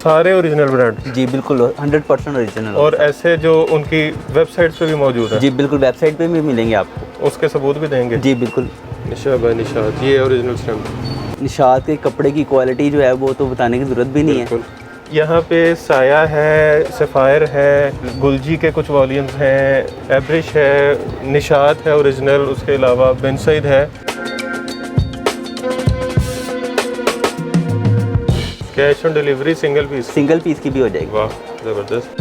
सारे original brand? जी बिल्कुल 100% original. और ऐसे जो उनकी वेबसाइट्स पे भी मौजूद है? जी बिल्कुल, वेबसाइट पे भी मिलेंगे आपको। उसके सबूत भी देंगे? जी बिल्कुल। निशात भाई, निशात ये ओरिजिनल स्टैम्प। निशात के कपड़े की क्वालिटी जो है वो तो बताने की ज़रूरत भी नहीं है। बिल्कुल। यहाँ पे साया है, सफ़ायर है, गुलजी के कुछ वॉल्यूम्स हैं, एब्रिश है, निशात है ओरिजिनल, उसके अलावा बिन सईद है। Cash on delivery single piece की भी हो जाएगी। वाह ज़बरदस्त।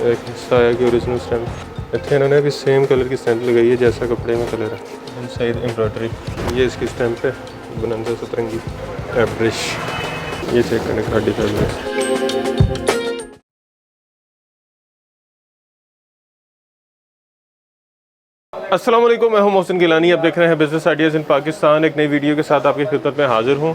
एक साया की ओरिजिनल स्टैम्प। इतने इन्होंने भी सेम कलर की स्टैम्प लगाई है जैसा कपड़े में कलर है। बिन सईद एम्ब्रॉयडरी, ये इसकी स्टैम्प है। बनंदा सतरंगी, एब्रिश, ये चेक करने खाड़ी फैब्रिक्स। अस्सलाम वालेकुम, मैं हूं मोहसिन गिलानी। आप देख रहे हैं बिजनेस आइडियाज़ इन पाकिस्तान। एक नई वीडियो के साथ आपकी खिदमत में हाजिर हूं।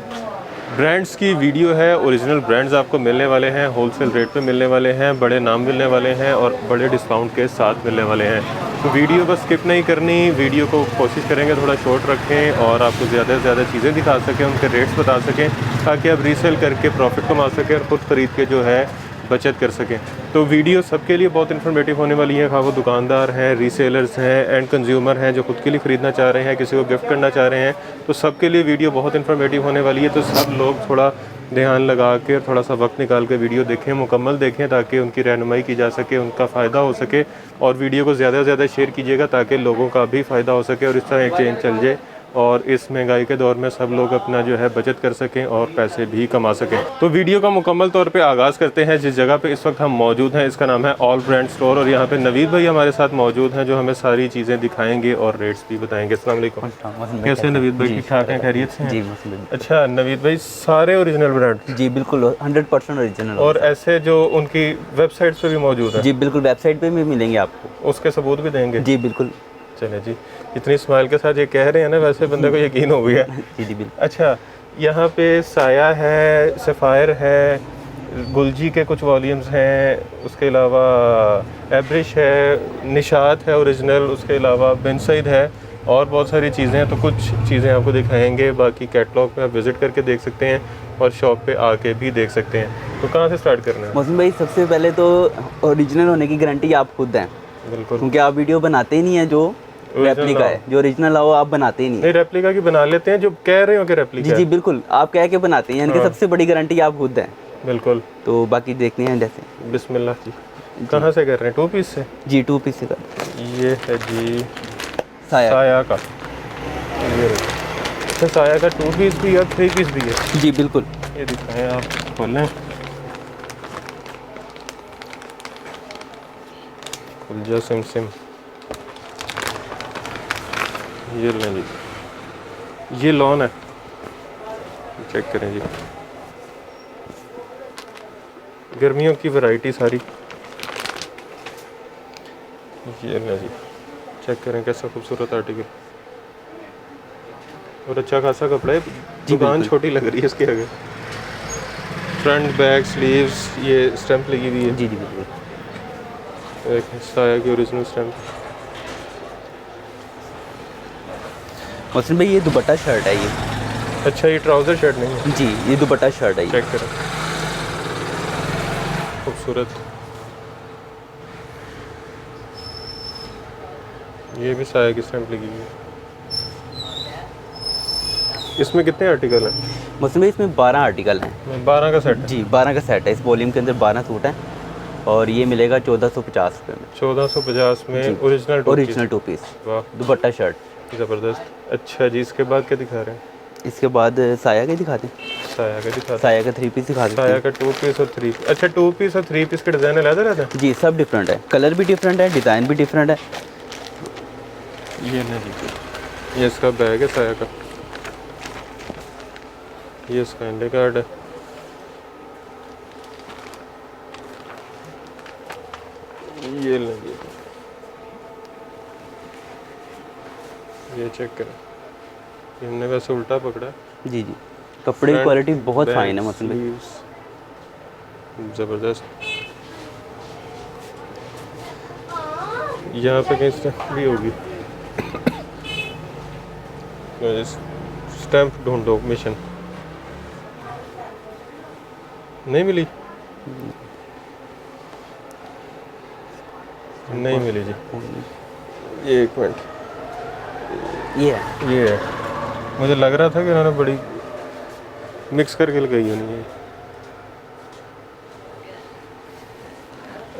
ब्रांड्स की वीडियो है। ओरिजिनल ब्रांड्स आपको मिलने वाले हैं, होलसेल रेट पे मिलने वाले हैं, बड़े नाम मिलने वाले हैं और बड़े डिस्काउंट के साथ मिलने वाले हैं। तो वीडियो बस स्किप नहीं करनी, वीडियो को कोशिश करेंगे थोड़ा शॉर्ट रखें और आपको ज़्यादा से ज़्यादा चीज़ें दिखा सकें, उनके रेट्स बता सकें, ताकि आप रीसेल करके प्रॉफिट कमा सकें और ख़ुद ख़रीद के जो है बचत कर सकें। तो वीडियो सबके लिए बहुत इन्फॉर्मेटिव होने वाली है, खा वो दुकानदार हैं, रीसेलर्स हैं, एंड कंज्यूमर हैं जो खुद के लिए ख़रीदना चाह रहे हैं, किसी को गिफ्ट करना चाह रहे हैं, तो सबके लिए वीडियो बहुत इन्फॉर्मेटिव होने वाली है। तो सब लोग थोड़ा ध्यान लगा के थोड़ा सा वक्त निकाल के वीडियो देखें, मुकम्मल देखें, ताकि उनकी रहनुमाई की जा सके, उनका फ़ायदा हो सके। और वीडियो को ज़्यादा से ज़्यादा शेयर कीजिएगा ताकि लोगों का भी फ़ायदा हो सके और इस तरह एक चेंज चल जाए और इस महंगाई के दौर में सब लोग अपना जो है बचत कर सकें और पैसे भी कमा सकें। तो वीडियो का मुकम्मल तौर पे आगाज़ करते हैं। जिस जगह पे इस वक्त हम मौजूद हैं इसका नाम है ऑल ब्रांड स्टोर और यहाँ पे नवीद भाई हमारे साथ मौजूद हैं जो हमें सारी चीज़ें दिखाएंगे और रेट्स भी बताएंगे। अस्सलाम वालेकुम। कैसे नवीद भाई, ठीक ठाक हैं, खैरियत से हैं? जी। अच्छा नवीद भाई, सारे ओरिजिनल ब्रांड? जी बिल्कुल 100% ओरिजिनल। और ऐसे जो उनकी वेबसाइट्स पे भी मौजूद है? जी बिल्कुल, वेबसाइट पे भी मिलेंगे आपको। उसके सबूत भी देंगे? जी बिल्कुल। चले जी, इतनी स्माइल के साथ ये कह रहे हैं ना, वैसे बंदे को यकीन हो गया। जी जी बिल्कुल। अच्छा, यहाँ पे साया है, सफ़ायर है, गुलजी के कुछ वॉल्यूम्स हैं, उसके अलावा एब्रिश है, निशात है ओरिजिनल, उसके अलावा बिन सईद है और बहुत सारी चीज़ें हैं। तो कुछ चीज़ें आपको दिखाएंगे, बाकी कैटलॉग में आप विज़िट करके देख सकते हैं और शॉप पे आके भी देख सकते हैं। तो कहाँ से स्टार्ट करना है? मोहसिन भाई, सबसे पहले तो ओरिजिनल होने की गारंटी आप खुद हैं। बिल्कुल, क्योंकि आप वीडियो बनाते ही नहीं है जो रेप्लिका है, जो ओरिजिनल हो आप बनाते ही नहीं है। रेप्लिका की बना लेते हैं, जो कह रहे हो कि रेप्लिका। जी जी बिल्कुल, आप कह के बनाते हैं, यानी कि सबसे बड़ी गारंटी आप खुद हैं। बिल्कुल। तो बाकी देखते हैं जैसे। बिस्मिल्लाह जी। कहाँ से कर रहे हैं? 2 पीस से? जी 2 पीस से कर। ये है जी साया का। ये अच्छा, साया का 2 पीस भी है, 3 पीस भी है? जी बिल्कुल। ये दिखाएं, आप खोलें। खुलजा सिम ये लें जी, ये लॉन है, चेक करें जी। गर्मियों की वैरायटी सारी। ये लें जी, चेक करें कैसा खूबसूरत आर्टिकल और अच्छा खासा कपड़ा है। दुकान छोटी लग रही है इसके आगे। फ्रंट बैक स्लीव्स ये स्टैम्प लगी हुई है। जी जी बिल्कुल। एक साया की ओरिजिनल स्टैम्प। मोहसिन भाई, ये दुपट्टा शर्ट है ये। अच्छा, ये ट्राउज़र शर्ट नहीं है? जी, ये दुपट्टा शर्ट है ये। चेक करें, खूबसूरत। ये भी साया की स्टैम्प लगी हुई है। इसमें कितने आर्टिकल हैं? मोहसिन भाई, इसमें 12 आर्टिकल हैं। 12 का सेट है? जी 12 का सेट है। इस वॉल्यूम के अंदर 12 सूट हैं और ये मिलेगा 1450 रुपये में। 1450 में ओरिजिनल 2 पीस वाह, दुपट्टा शर्ट। ज़बरदस्त। अच्छा जी, इसके बाद क्या दिखा रहे हैं? इसके बाद साया का दिखाते हैं। साया का दिखा। साया का 3 पीस दिखा देते साया हैं। का 2 पीस और 3 पीस। अच्छा, 2 पीस और 3 पीस के डिज़ाइन अलग रहते हैं? जी, सब डिफरेंट है, कलर भी डिफरेंट है, डिज़ाइन भी डिफरेंट है। ये नहीं, ये इसका बैग है साया का, ये इसका इंडे कार्ड है। ये लेंगे, ये चेक करें, हमने वैसे उल्टा पकड़ा। जी जी, कपड़े की क्वालिटी बहुत फाइन है मतलब। ज़बरदस्त। यहाँ पे कहीं स्टैम्प भी होगी। स्टैम्प ढूंढो मिशन। नहीं मिली, नहीं मिली जी। ये एक मिनट, ये है, मुझे लग रहा था कि उन्होंने बड़ी मिक्स करके लगाई होनी है।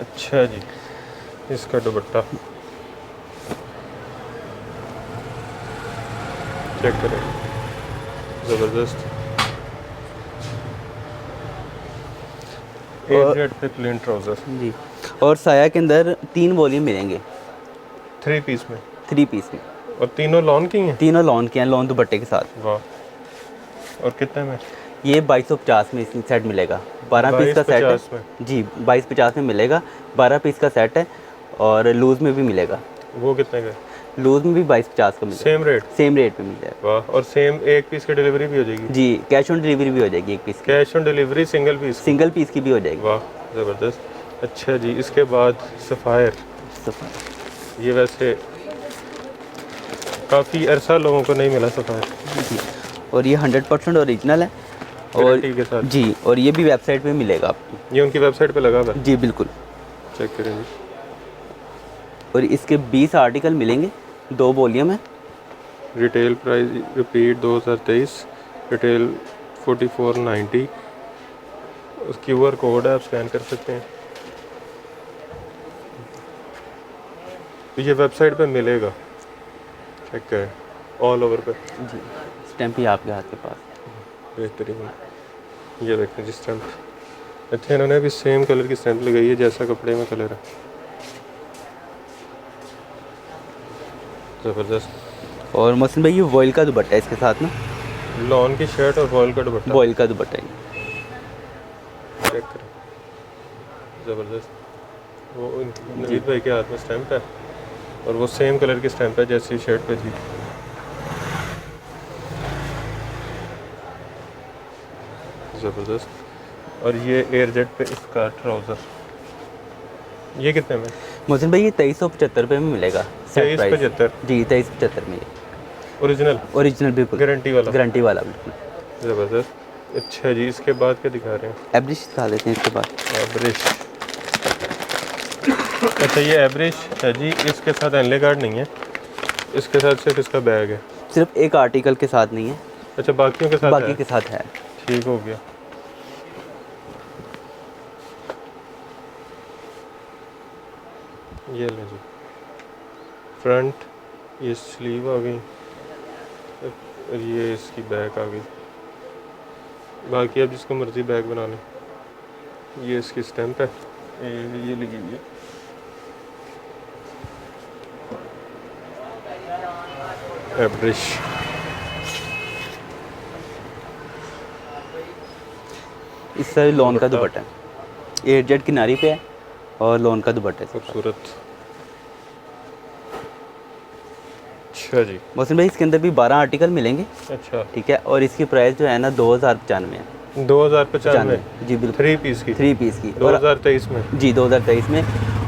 अच्छा जी, इसका दुपट्टा चेक करें, ज़बरदस्त। एजेड पे प्लेन ट्राउज़र जी। और साया के अंदर 3 वॉल्यूम मिलेंगे 3 पीस में, 3 पीस में, और तीनों लॉन की हैं। तीनों लॉन के हैं, लॉन दुपट्टे के साथ। वाह, और कितने में? ये 2250 में इसमें सेट मिलेगा। 12 पीस का सेट 2250 है में। जी, 2250 में मिलेगा। 12 पीस का सेट है और लूज़ में भी मिलेगा। वो कितने का? लूज़ में भी 2250 का मिलेगा। Same rate? सेम रेट पे मिल जाएगा। वाह, और सेम एक पीस की डिलीवरी भी हो जाएगी? जी, कैश ऑन डिलीवरी भी हो जाएगी एक पीस की। Cash on delivery single piece? Single piece की भी हो जाएगी। वाह, ज़बरदस्त। अच्छा जी, इसके बाद सफ़ायर, ये वैसे काफ़ी अरसा लोगों को नहीं मिला सफ़ायर जी, और ये 100% ओरिजिनल है। और गारंटी के साथ जी, और ये भी वेबसाइट पे मिलेगा आपको। ये उनकी वेबसाइट पे लगा हुआ है? जी बिल्कुल। चेक करें जी। और इसके 20 आर्टिकल मिलेंगे, 2 वॉल्यूम है। Retail price repeat 2023, retail 4490। QR code है, आप स्कैन कर सकते हैं। तो ये वेबसाइट पे मिलेगा, चेक करें, ऑल ओवर पे। जी, स्टैम्प ही आपके हाथ के पास। बेहतरीन, ये देखें जी स्टैम्प। अच्छा, इन्होंने भी सेम कलर की स्टैम्प लगाई है जैसा कपड़े में कलर है। ज़बरदस्त। और मोहसिन भाई ये वॉयल का दुपट्टा है इसके साथ ना, लॉन की शर्ट और वॉयल का दुपट्टा। वॉयल का दुपट्टा है। चेक करें, ज़बरदस्त। वो नवीद भाई के हाथ में स्टैम्प है और वो सेम कलर की स्टैम्प है जैसी शर्ट पे थी। ज़बरदस्त। और ये एयरजेट पे इसका ट्राउज़र, ये कितने में? मोहसिन भाई ये 2375 रुपये में मिलेगा। 2375? जी, 2375 में। ओरिजिनल? ओरिजिनल बिल्कुल, गारंटी वाला? गारंटी वाला बिल्कुल। ज़बरदस्त। अच्छा जी, इसके बाद क्या दिखा रहे हैं? एवरेज दिखा देते हैं इसके बाद। एवरेज। अच्छा, ये एवरेज है जी, इसके साथ एनले कार्ड नहीं है, इसके साथ सिर्फ इसका बैग है। सिर्फ एक आर्टिकल के साथ नहीं है, अच्छा, बाकियों के साथ बाकी है? के साथ है। ठीक हो गया। ये लें जी, फ्रंट, ये स्लीव आ गई और ये इसकी बैक आ गई। बाकी आप जिसको मर्ज़ी बैग बना लें। ये इसकी स्टैम्प है, ये लगी हुई है। एवरेज। इस साइड लॉन का दुपट्टा है, 8 किनारी पे है और लॉन का दुपट्टा है। खूबसूरत। अच्छा जी। मोहसिन भाई इसके अंदर भी 12 आर्टिकल मिलेंगे। अच्छा, ठीक है, और इसकी प्राइस जो है ना 2095 है। 2095? जी बिल्कुल, 3 पीस की? 3 पीस की। 2023 में? जी 2023 में।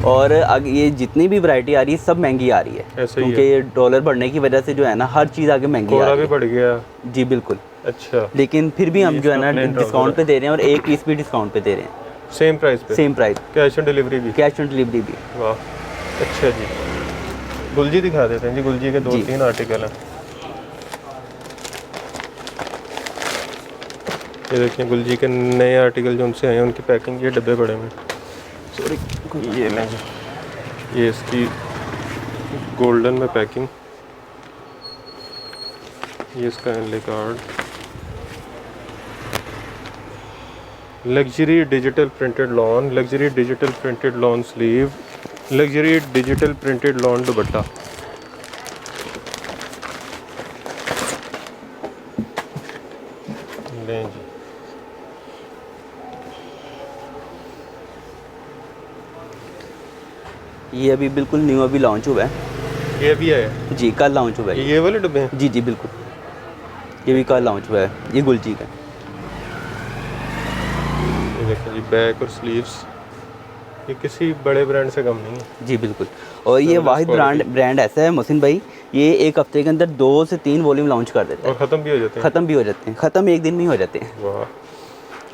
और ये जितनी भी वैरायटी आ रही है सब महंगी आ रही है, ऐसे ही क्योंकि ये डॉलर बढ़ने की वजह से जो है ना हर चीज़ आगे महंगी आ कोड़ा रही भी है। बढ़ गया? जी बिल्कुल। अच्छा, लेकिन फिर भी हम जो है ना इसका plain डिस्काउंट trouser पे दे रहे हैं और एक पीस भी डिस्काउंट पे दे रहे हैं। सेम प्राइस पे? Same price, cash on delivery भी? कैश ऑन डिलीवरी भी। वाह, अच्छा जी। गुलजी दिखा देते हैं जी, गुलजी के 2-3 आर्टिकल हैं। ये देखिए, गुलजी के नए आर्टिकल जो उनसे आए हैं उनकी पैकिंग, ये डब्बे बड़े में, सॉरी, ये लें जी। ये इसकी गोल्डन में पैकिंग, ये इसका Henle card, luxury digital printed lawn, luxury digital printed lawn sleeve, luxury digital printed lawn दुपट्टा। लें जी। ये अभी बिल्कुल न्यू अभी लॉन्च हुआ है। ये भी है जी, कल लॉन्च हुआ है। ये वाले डब्बे हैं? जी जी बिल्कुल, ये भी कल लॉन्च हुआ है। ये गुलजी का। ये देखिए जी, बैक और स्लीव्स, ये किसी बड़े ब्रांड से कम नहीं है। जी बिल्कुल। और ये वाहिद ब्रांड ऐसा है मोहसिन भाई, ये एक हफ्ते के अंदर 2 से 3 वॉल्यूम लॉन्च कर देते हैं और ख़त्म भी हो जाते हैं? ख़त्म भी हो जाते हैं, ख़त्म एक दिन में ही हो जाते हैं। वाह,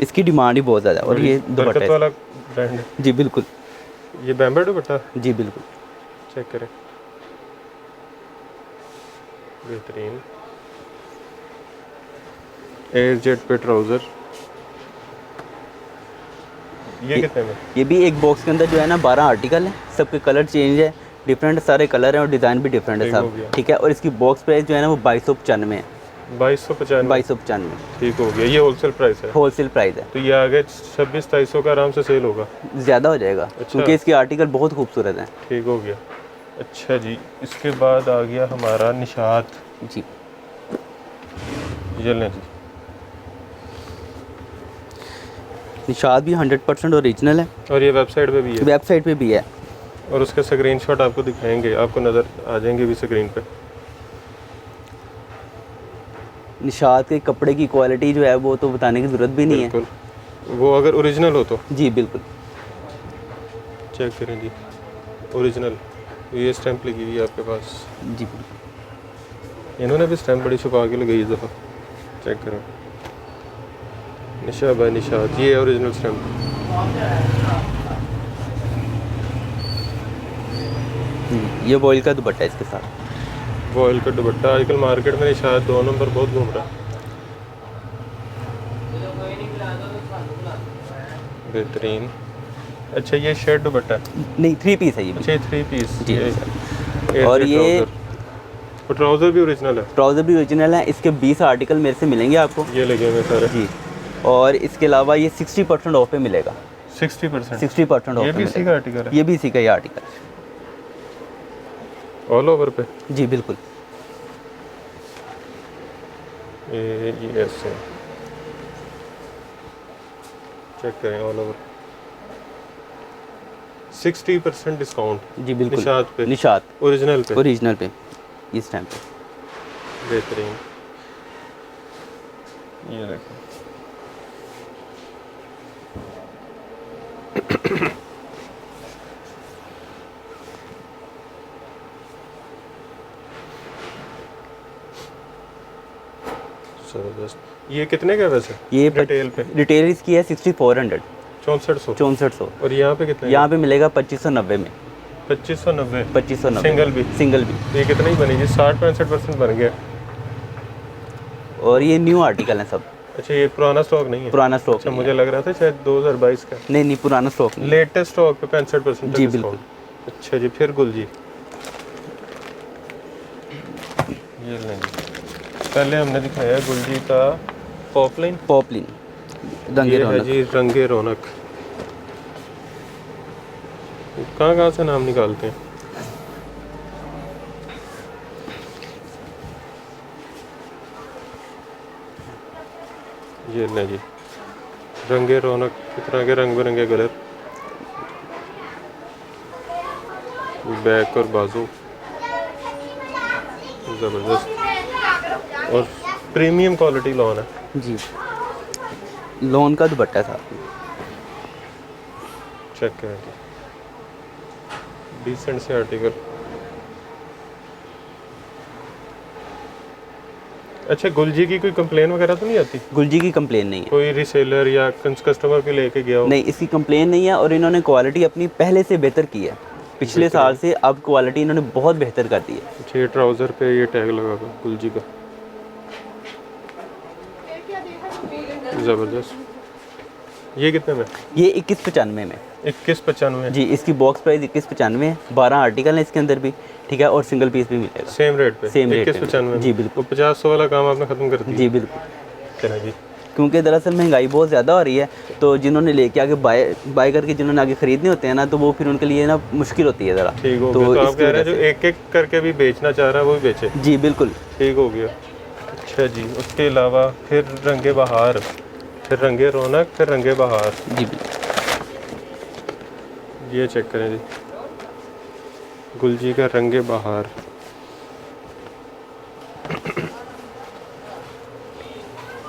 इसकी डिमांड ही बहुत ज़्यादा है। और ये दुपट्टा बरकत है। वाला ब्रांड है। जी बिल्कुल। ये बैम्बर दुपट्टा जी बिल्कुल। चेक करें, बेहतरीन। एयर जेट पे ट्राउज़र, ये कितने में? ये भी एक बॉक्स के अंदर जो है ना 12 आर्टिकल है, सबके कलर चेंज है, डिफरेंट सारे कलर हैं और डिज़ाइन भी डिफरेंट है ठीक हो सब, गया। ठीक है। और इसकी बॉक्स प्राइस जो है ना वो 2295 है। 2295। 2295 ठीक हो गया, ये होलसेल प्राइस है। होलसेल प्राइस है। तो ये आगे 2600-2300 का आराम से सेल होगा। ज़्यादा हो जाएगा क्योंकि इसके आर्टिकल बहुत खूबसूरत हैं। ठीक हो गया। अच्छा जी, इसके बाद आ गया हमारा निशात। जी ये लें जी, निशात भी 100% ओरिजिनल है, और ये वेबसाइट पे भी है, वेबसाइट पे भी है। और उसके स्क्रीनशॉट आपको दिखाएंगे, आपको नज़र आ जाएंगे भी स्क्रीन पे। निशात के कपड़े की क्वालिटी जो है वो तो बताने की ज़रूरत भी नहीं है। बिल्कुल, वो अगर ओरिजिनल हो तो जी बिल्कुल। चेक करें जी, ओरिजिनल। ये स्टैंप लगी हुई है आपके पास, जी बिल्कुल। इन्होंने भी स्टैंप बड़ी छुपा के लगाई इस दफ़ा। चेक करें, निशा बाय निशात, ये ओरिजिनल स्टैंप। ये वॉइल का दुपट्टा है इसके साथ। वॉयल का दुपट्टा आजकल मार्केट में निशात 2 नंबर बहुत घूम रहा है। बेहतरीन। अच्छा, ये शर्ट दुपट्टा है? नहीं, 3 पीस है ये भी। अच्छा, 3 पीस जी। ये और ये ट्राउज़र भी ओरिजिनल है? ट्राउज़र भी ओरिजिनल है। इसके 20 आर्टिकल मेरे से मिलेंगे आपको। ये लगे हुए सारे जी। और इसके अलावा ये 60% ऑफ पे मिलेगा। 60%? 60% ऑफ ये पे भी इसी मिलेगा। का आर्टिकल है? ये भी इसी का ही आर्टिकल। ऑल ओवर पे? जी बिल्कुल। ये ऐसे चेक करें, ऑल ओवर 60% डिस्काउंट। जी बिल्कुल। निशात पे? निशात ओरिजिनल पे? ओरिजिनल पे इस टाइम पे। बेहतरीन। ये देखो, जबरदस्त। ये कितने का है वैसे? ये रिटेल पे? रिटेल इसकी है 6400 6400। 6400। और यहाँ पे कितने? यहाँ पे मिलेगा 2590 में। 2590? 2590 सिंगल भी? सिंगल भी। तो ये कितनी ही बनी जी? 60-65% बन गया। और ये न्यू आर्टिकल हैं सब। अच्छा, ये पुराना स्टॉक नहीं है? पुराना स्टॉक अच्छा, नहीं मुझे है। लग रहा था शायद 2022 का। नहीं नहीं, पुराना स्टॉक नहीं है। लेटेस्ट स्टॉक पे 65% जी डिस्काउंट। अच्छा जी, फिर गुल जी, ये लें जी। पहले हमने दिखाया गुल जी का पॉपलाइन। पॉपलिन रंगे ये है रौनक। जी रंगे रौनक। कहाँ से नाम निकालते हैं? ये लें जी, रंगे रौनक, इस तरह के रंग बिरंगे कलर, बैक और बाजू ज़बरदस्त, और प्रीमियम क्वालिटी लॉन है। जी, लॉन का दुपट्टा है साथ में। चेक करें जी, डिसेंट से आर्टिकल। अच्छा, गुलजी की कोई कंप्लेन वगैरह तो नहीं आती? गुलजी की कंप्लेन नहीं है। कोई रीसेलर या कस्टमर पे लेके गया हो? नहीं, इसकी कंप्लेन नहीं है। और इन्होंने क्वालिटी अपनी पहले से बेहतर की है। पिछले साल से अब क्वालिटी इन्होंने बहुत बेहतर कर दी है। अच्छा, ये ट्राउज़र पे ये टैग लगा हुआ गुलजी का, ज़बरदस्त। ये कितने में? ये 2195 में। 2195? जी, इसकी बॉक्स प्राइस 2195 है। 12 आर्टिकल है इसके अंदर भी, ठीक है। और सिंगल पीस भी मिलेगा सेम रेट पे? सेम रेट पे। 2195? जी बिल्कुल। तो 50-100 वाला काम आपने ख़त्म कर दिया? जी बिल्कुल। चला जी, क्योंकि दरअसल महंगाई बहुत ज़्यादा हो रही है, तो जिन्होंने लेके आगे बाय करके जिन्होंने आगे ख़रीदने होते हैं ना, तो वो फिर उनके लिए ना मुश्किल होती है ज़रा। ठीक हो गया। तो आप कह रहे हैं जो एक एक करके भी बेचना चाह रहा है वो भी बेचे? जी बिल्कुल। ठीक हो गया। अच्छा जी, उसके अलावा फिर रंगे बहार, फिर रंगे रौनक, फिर रंगे बहार। जी बिल्कुल। ये चेक करें जी, गुलजी का रंगे बहार।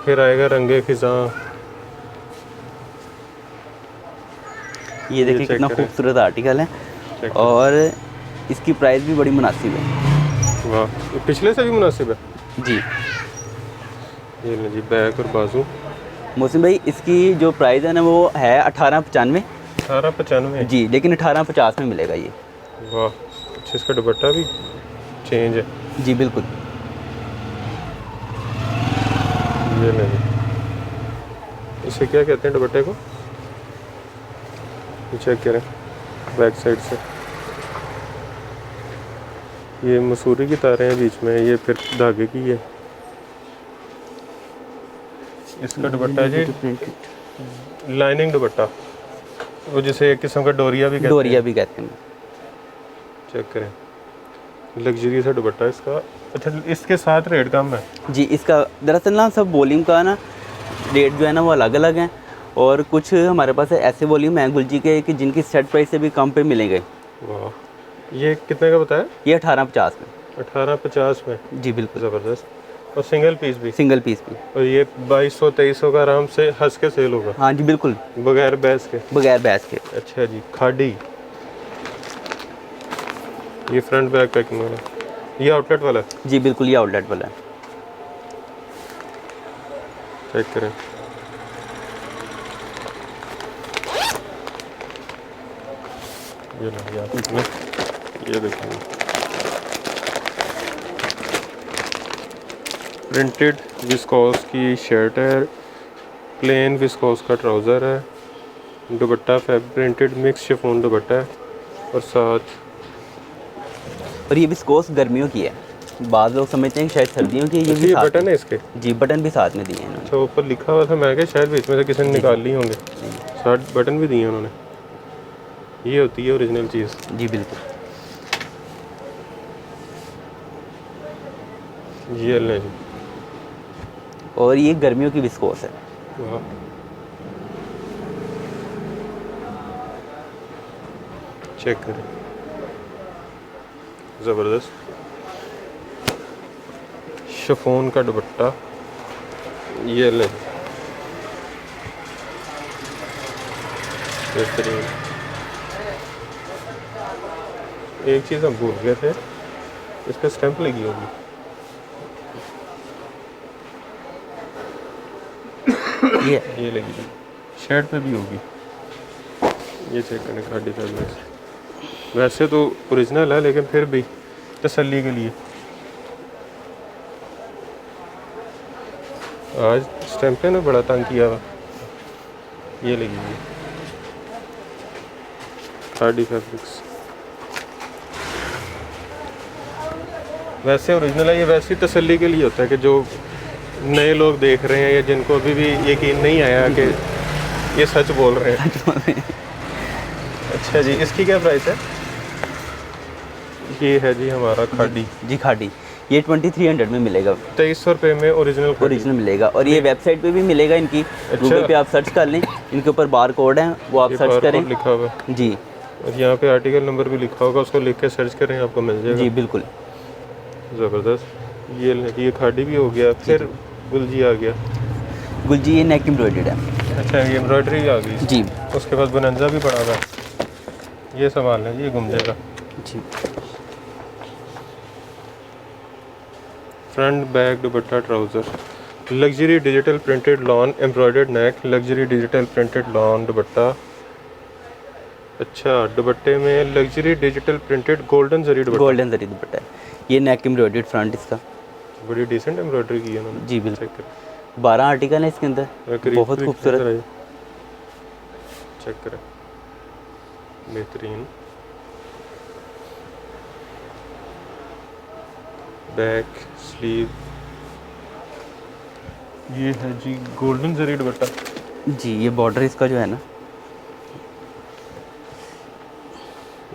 फिर आएगा रंगे खिज़ां। ये देखिए चेक कितना करें। खूबसूरत आर्टिकल है, चेक और इसकी प्राइस भी बड़ी मुनासिब है। वाह, ये पिछले से भी मुनासिब है। जी। ये लें जी, बैक और बाजू मोहसिन भाई इसकी जो प्राइस है ना वो है 1895। 1895 जी, लेकिन 1850 में मिलेगा ये। वाह, अच्छा इसका दुपट्टा भी चेंज है। जी बिल्कुल। ये नहीं, इसे क्या कहते हैं दुपट्टे को? ये चेक करें बैक साइड से, ये मसूरी की तारें हैं बीच में, ये फिर धागे की है। इसका दुपट्टा जी लाइनिंग दुपट्टा, वो जिसे एक किस्म का डोरिया भी कहते डोरिया हैं। भी कहते हैं। चेक करें, लग्जरी सा दुपट्टा इसका। अच्छा, इसके साथ रेट कम है? जी, इसका दरअसल ना सब वॉल्यूम का ना रेट जो है ना वो अलग अलग हैं, और कुछ हमारे पास ऐसे वॉल्यूम हैं गुलजी के कि जिनकी सेट प्राइस से भी कम पे मिलेंगे। वाह, ये कितने का बताया? ये 1850 में। 1850 में? जी बिल्कुल। ज़बरदस्त। और सिंगल पीस भी? सिंगल पीस भी। और ये 2200-2300 का आराम से हंस के सेल होगा? हाँ जी बिल्कुल, बगैर बैस के? बगैर बैस के। अच्छा जी, खाड़ी, ये फ्रंट बैक पैकिंग वाला, ये आउटलेट वाला? जी बिल्कुल, ये आउटलेट वाला है। चेक करें, ये नहीं आप इसमें, ये देखेंगे प्रिंटेड विस्कोस की शर्ट है, प्लेन विस्कोस का ट्राउज़र है, दुपट्टा प्रिंटेड मिक्स शिफॉन दुपट्टा है, और साथ और ये विस्कोस गर्मियों की है, बाद लोग समझते हैं कि शायद सर्दियों की है, ये भी ये साथ बटन में। है इसके? जी, बटन भी साथ में दिए हैं इन्होंने। अच्छा, ऊपर लिखा हुआ था, मैं क्या शायद बीच में से किसी ने निकाल लिए होंगे। साथ बटन भी दिए हैं उन्होंने, ये होती है ओरिजिनल चीज़। जी बिल्कुल। ये लें जी, और ये गर्मियों की विस्कोस है। वाह, चेक करें, ज़बरदस्त शिफॉन का दुपट्टा, ये लें, बेहतरीन। एक चीज़ हम भूल गए थे, इस पर स्टैंप लगी होगी। ये लगी थी, शर्ट पे भी होगी। ये चेक करें, खाड़ी फैब्रिक्स, वैसे तो ओरिजिनल है लेकिन फिर भी तसल्ली के लिए आज स्टैंप ने बड़ा तंग किया हुआ। ये लगी हुई खाड़ी फैब्रिक्स, वैसे ओरिजिनल है ये, वैसे ही तसल्ली के लिए होता है कि जो नए लोग देख रहे हैं या जिनको अभी भी यकीन नहीं आया कि ये सच बोल रहे हैं। अच्छा जी, इसकी क्या प्राइस है? ये है जी हमारा खाड़ी। जी खाड़ी, ये 2300 में मिलेगा। 2300 रुपये में ओरिजिनल ओरिजिनल मिलेगा, और ये वेबसाइट पे भी मिलेगा इनकी। गूगल पे आप सर्च कर लें, इनके ऊपर बार कोड है, वो आप सर्च करें। लिखा हुआ है जी, और यहाँ पे आर्टिकल नंबर भी लिखा होगा, उसको लिख के सर्च करें, आपको मिल जाएगा। जी बिल्कुल। ज़बरदस्त। ये खाड़ी भी हो गया, फिर गुलजी आ गया। गुलजी ये नेक एम्ब्रॉयडर्ड है। अच्छा, ये एम्ब्रॉयडरी आ गई जी। उसके बाद बनंजा भी पड़ा हुआ है, ये संभाल लें, ये घूम जाएगा। जी, front back dupatta trouser, luxury digital printed lawn embroidered neck, luxury digital printed lawn dupatta. अच्छा, दुपट्टे में luxury digital printed golden zari dupatta. Golden zari dupatta है, ये नेक एम्ब्रॉयडर्ड फ्रंट इसका। बड़ी डिसेंट एम्ब्रॉयडरी की है उन्होंने। जी बिल्कुल। चेक करें, 12 आर्टिकल है इसके अंदर, बहुत खूबसूरत। चेक करें, बेहतरीन। बैक स्लीव, ये है जी गोल्डन जरी दुपट्टा। जी, ये बॉर्डर इसका जो है ना,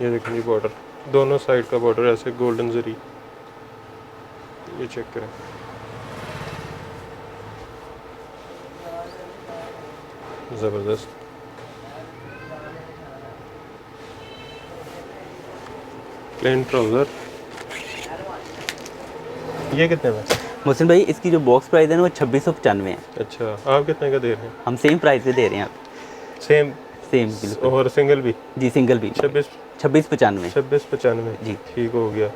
ये देखें जी बॉर्डर, दोनों साइड का बॉर्डर ऐसे गोल्डन जरी। ये चेक करें, ज़बरदस्त। प्लेन ट्राउज़र, ये कितने में? मोहसिन भाई इसकी जो बॉक्स प्राइस है ना वो 2695 है। अच्छा, आप कितने का दे रहे हैं? हम सेम प्राइस पे दे रहे हैं आप। सेम बिल्कुल। और सिंगल भी? जी सिंगल भी 2695। 2695 जी। ठीक हो गया।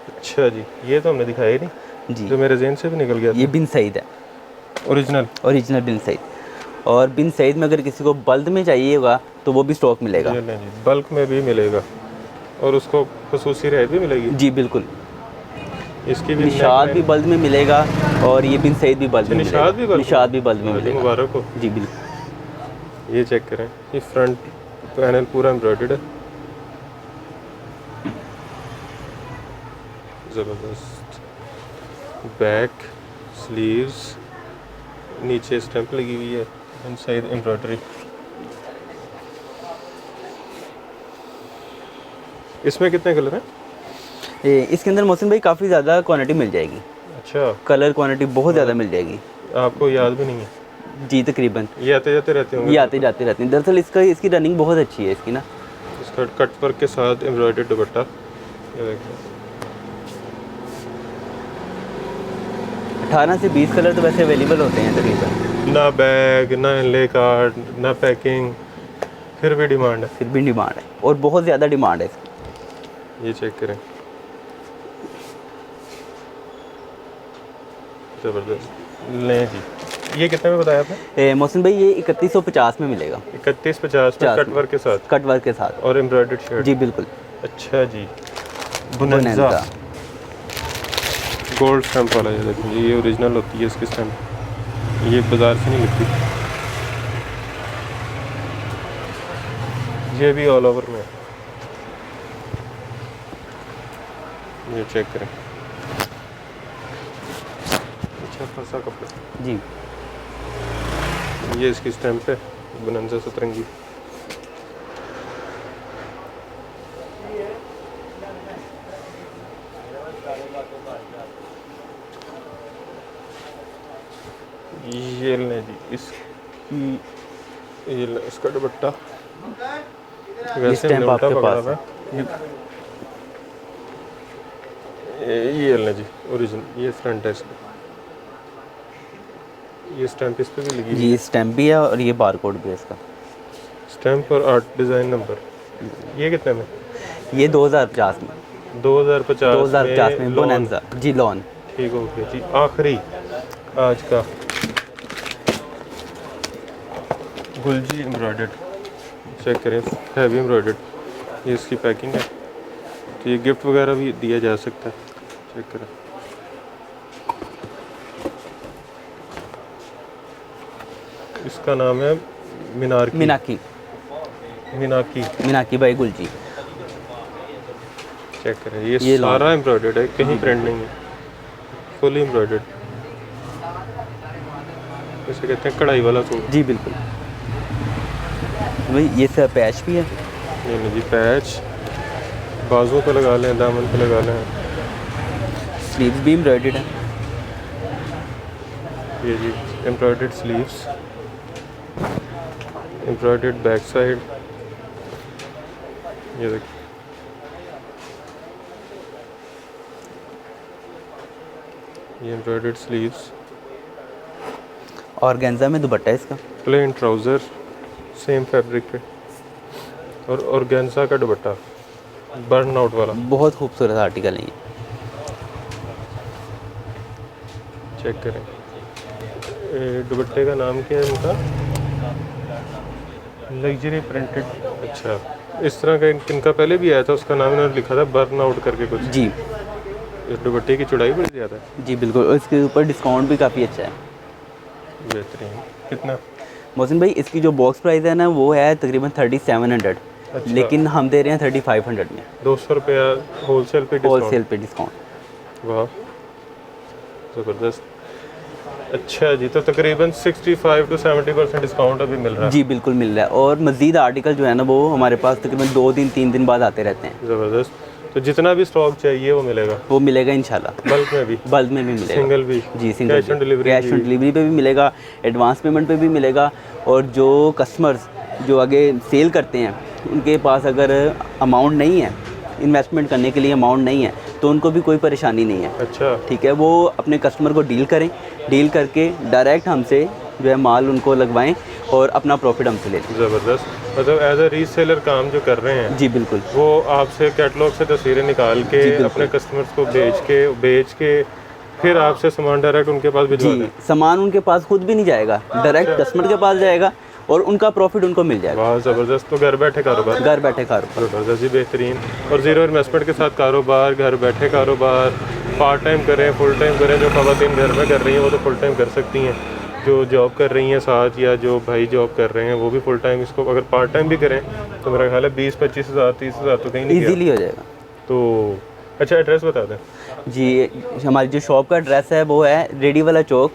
अच्छा जी, ये तो हमने दिखाया ही नहीं जी, जो मेरे जहन से भी निकल गया था। ये बिन सईद है, ओरिजिनल ओरिजिनल बिन सईद। और बिन सईद में अगर किसी को बल्क में चाहिए होगा तो वो भी स्टॉक मिलेगा। ये नहीं जी, बल्क में भी मिलेगा और उसको खसूसी रेट भी मिलेगी। जी बिल्कुल, इसकी भी निशाद भी बल्क में मिलेगा और ये बिन सईद भी बल्क में मिलेगा। निशाद भी बल्क निशाद भी बल्क में जी, मिलेगा। मुबारक हो। जी बिल्कुल। ये चेक करें, ये फ्रंट पैनल पूरा एम्ब्रॉयडर्ड है, ज़बरदस्त। बैक स्लीव्स, नीचे स्टैंप लगी हुई है, इनसाइड एम्ब्रॉयडरी। इसमें कितने कलर हैं? इसके अंदर मोहसिन भाई काफ़ी ज़्यादा क्वांटिटी मिल जाएगी। अच्छा, कलर क्वांटिटी बहुत ज़्यादा मिल जाएगी। आपको याद भी नहीं है? जी तकरीबन ये आते जाते रहते होंगे। ये आते जाते रहते हैं। दरअसल इसकी रनिंग बहुत अच्छी है इसकी ना। इसका कट वर्क के साथ एम्ब्रॉयडर्ड दुपट्टा, ये देखिए। 18 से 20 कलर तो वैसे अवेलेबल होते हैं तकरीबन। ना बैग, ना इनले कार्ड, ना पैकिंग, फिर भी डिमांड है। फिर भी डिमांड है और बहुत ज़्यादा डिमांड है इसकी। ये चेक करें, ज़बरदस्त। लें जी, ये कितने में बताया आपने? मोहसिन भाई ये 3150 में मिलेगा। 3150 में कट वर्क के साथ कट वर्क के साथ और एम्ब्रॉयडर्ड शर्ट। जी बिल्कुल। अच्छा जी, बोनेंजा गोल्ड स्टैंप वाला, ये देखिए ये ओरिजिनल होती है इसकी स्टैंप, ये बाजार से नहीं लगती। ये भी ऑल ओवर में है। ये चेक करें, अच्छा फंसा कपड़ा। जी ये इसकी स्टैंप है, बोनेंजा सतरंगी। ये लें जी, इसकी ये इसका दुपट्टा वैसे स्टैंप मोटा आपके पकड़ा पास हुआ है। ये लें जी, ओरिजिनल, ये फ्रंट है इसका, ये स्टैंप इस पे भी लगी हुई जी स्टैम्प भी है और ये बारकोड भी है इसका। स्टैंप और आर्ट डिज़ाइन नंबर। ये कितने में? ये 2050 में 2050 में लोन। बोनेंजा जी लॉन। ठीक हो गया जी, आखिरी आज का गुलजी एम्ब्रॉयडर्ड, चेक करें, हैवी एम्ब्रॉयडर्ड। ये इसकी पैकिंग है, तो ये गिफ्ट वगैरह भी दिया जा सकता है। चेक करें, इसका नाम है मीनाकी मीनाकी मीनाकी भाई गुलजी। चेक करें, ये सारा एम्ब्रॉयडर्ड है, कहीं प्रिंट नहीं है, फुली एम्ब्रॉयडर्ड। इसे कहते हैं कढ़ाई वाला सूट। जी बिल्कुल भाई। ये सब पैच भी है। ये नहीं जी, पैच बाजू पे लगा लें, दामन पे लगा लें। स्लीव्स भी एम्ब्रॉयडर्ड है। ये जी embroidered sleeves, embroidered back side. ये देखिए, ये एम्ब्रॉयडर्ड स्लीव्स, और गेंजा में दुपट्टा है इसका। प्लेन ट्राउज़र सेम फैब्रिक पे और ऑर्गेन्जा का दुपट्टा बर्न आउट वाला। बहुत खूबसूरत आर्टिकल है ये। चेक करें, दुपट्टे का नाम क्या है इनका? Luxury printed. अच्छा, इस तरह का इनका पहले भी आया था, उसका नाम इन्होंने लिखा था बर्न आउट करके कुछ। जी इस दुपट्टे की चौड़ाई बड़ी ज़्यादा है। जी बिल्कुल, और इसके ऊपर डिस्काउंट भी काफ़ी अच्छा है। बेहतरीन। कितना? मोहसिन भाई इसकी जो बॉक्स प्राइस है ना वो है तकरीबन 3700, अच्छा। लेकिन हम दे रहे हैं 3500 में। 200 रुपया होलसेल पे होलसेल पे डिस्काउंट। वाह, ज़बरदस्त। अच्छा जी, तो तकरीबन 65 to 70% डिस्काउंट अभी मिल रहा है। जी बिल्कुल मिल रहा है, और मज़ीद आर्टिकल जो है ना वो हमारे पास तकरीबन 2 दिन 3 दिन बाद आते रहते हैं। ज़बरदस्त। तो जितना भी स्टॉक चाहिए वो मिलेगा? वो मिलेगा इंशाल्लाह। बल्क में भी? बल्क में भी मिलेगा। सिंगल भी? जी single. Cash on delivery? Cash on delivery पे भी मिलेगा, एडवांस पेमेंट पे भी मिलेगा। और जो कस्टमर्स जो आगे सेल करते हैं उनके पास अगर अमाउंट नहीं है, इन्वेस्टमेंट करने के लिए अमाउंट नहीं है, तो उनको भी कोई परेशानी नहीं है। अच्छा, ठीक है, वो अपने कस्टमर को डील करें, डील करके डायरेक्ट हमसे जो है माल उनको लगवाएं और अपना प्रॉफिट हमसे ले लें। ज़बरदस्त। मतलब एज अ रीसेलर काम जो कर रहे हैं, जी बिल्कुल। वो आपसे कैटलॉग से तस्वीरें निकाल के अपने कस्टमर्स को बेच के फिर आपसे सामान डायरेक्ट उनके पास भिजवा दें। जी, सामान उनके पास खुद भी नहीं जाएगा, डायरेक्ट कस्टमर के पास जाएगा और उनका प्रॉफिट उनको मिल जाएगा। वाह ज़बरदस्त, तो घर बैठे कारोबार, घर बैठे कारोबार। ज़बरदस्त ही बेहतरीन। और ज़ीरो इन्वेस्टमेंट के साथ कारोबार, घर बैठे कारोबार, पार्ट टाइम करें, फुल टाइम करें। जो ख़वातीन घर में कर रही हैं वो तो फुल टाइम कर सकती हैं, जो जॉब कर रही हैं साथ, या जो भाई जॉब कर रहे हैं वो भी फुल टाइम इसको अगर पार्ट टाइम भी करें तो मेरा ख्याल है 20-25 हज़ार 30 हज़ार तो कहीं नहीं गया। ईजीली हो जाएगा। तो अच्छा, एड्रेस बता दें। जी, हमारी जो शॉप का एड्रेस है वो है रेडी वाला चौक,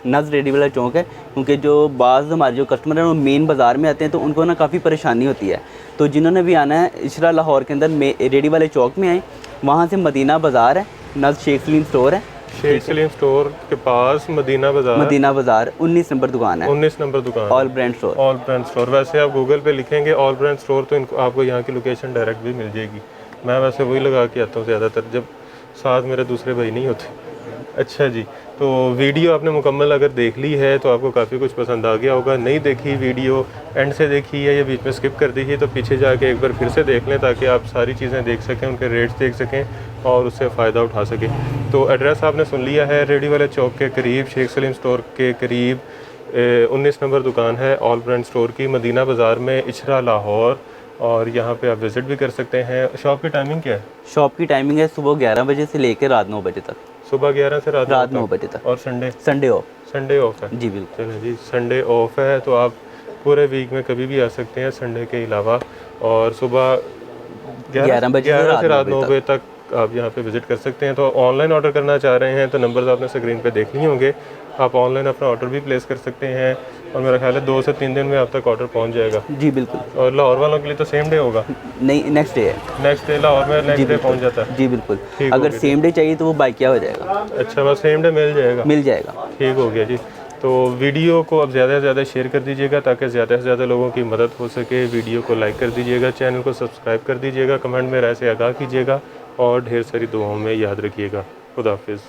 नज़ रेडी वाला चौक है। क्योंकि जो बाज़ हमारे जो कस्टमर हैं वो मेन बाज़ार में आते हैं तो उनको ना काफ़ी परेशानी होती है। तो जिन्होंने भी आना है इशरा लाहौर के अंदर रेडी वाले चौक में आए, वहाँ से मदीना बाज़ार है, नज़ शेख सलीम स्टोर है, शेख सलीम स्टोर के पास मदीना बाज़ार 19 नंबर दुकान है, 19 नंबर दुकान, all brand store. All brand store. वैसे आप गूगल पे लिखेंगे ऑल ब्रांड स्टोर तो इनको आपको यहाँ की लोकेशन डायरेक्ट भी मिल जाएगी। मैं वैसे वही लगा के आता हूँ ज़्यादातर जब साथ मेरे दूसरे भाई नहीं होते। अच्छा जी, तो वीडियो आपने मुकम्मल अगर देख ली है तो आपको काफ़ी कुछ पसंद आ गया होगा। नहीं देखी वीडियो एंड से देखी है या बीच में स्किप कर दी है तो पीछे जाके एक बार फिर से देख लें ताकि आप सारी चीज़ें देख सकें, उनके रेट्स देख सकें और उससे फ़ायदा उठा सकें। तो एड्रेस आपने सुन लिया है, रेडी वाले चौक के करीब, शेख सलीम स्टोर के करीब 19 नंबर दुकान है ऑल ब्रांड स्टोर की, मदीना बाज़ार में, इशरा लाहौर। और यहाँ पे आप विज़िट भी कर सकते हैं। शॉप की टाइमिंग क्या है? शॉप की टाइमिंग है सुबह 11 बजे से लेकर रात 9 बजे तक। सुबह 11 से रात 9 बजे तक। और संडे ऑफ। संडे ऑफ है? जी बिल्कुल। चलो जी, संडे ऑफ है तो आप पूरे वीक में कभी भी आ सकते हैं संडे के अलावा। और सुबह 11 बजे से रात 9 बजे तक आप यहाँ पे विज़िट कर सकते हैं। तो ऑनलाइन ऑर्डर करना चाह रहे हैं तो नंबर्स आपने स्क्रीन पे देख लिए होंगे, आप ऑनलाइन अपना ऑर्डर भी प्लेस कर सकते हैं और मेरा ख्याल है 2 से 3 दिन में आप तक ऑर्डर पहुँच जाएगा। जी बिल्कुल। और लाहौर वालों के लिए तो सेम डे होगा? नहीं, नेक्स्ट डे है। नेक्स्ट डे लाहौर में नेक्स्ट डे पहुँच जाता है? जी बिल्कुल। ठीक अगर सेम डे चाहिए तो वो बाइक क्या हो जाएगा? अच्छा, बस सेम डे मिल जाएगा। ठीक हो गया जी। तो वीडियो को अब ज़्यादा से ज़्यादा शेयर कर दीजिएगा ताकि ज़्यादा से ज़्यादा लोगों की मदद हो सके। वीडियो को लाइक कर दीजिएगा, चैनल को सब्सक्राइब कर दीजिएगा, कमेंट में राय से आगाह कीजिएगा और ढेर सारी दुआओं में याद रखिएगा। खुदा हाफिज़।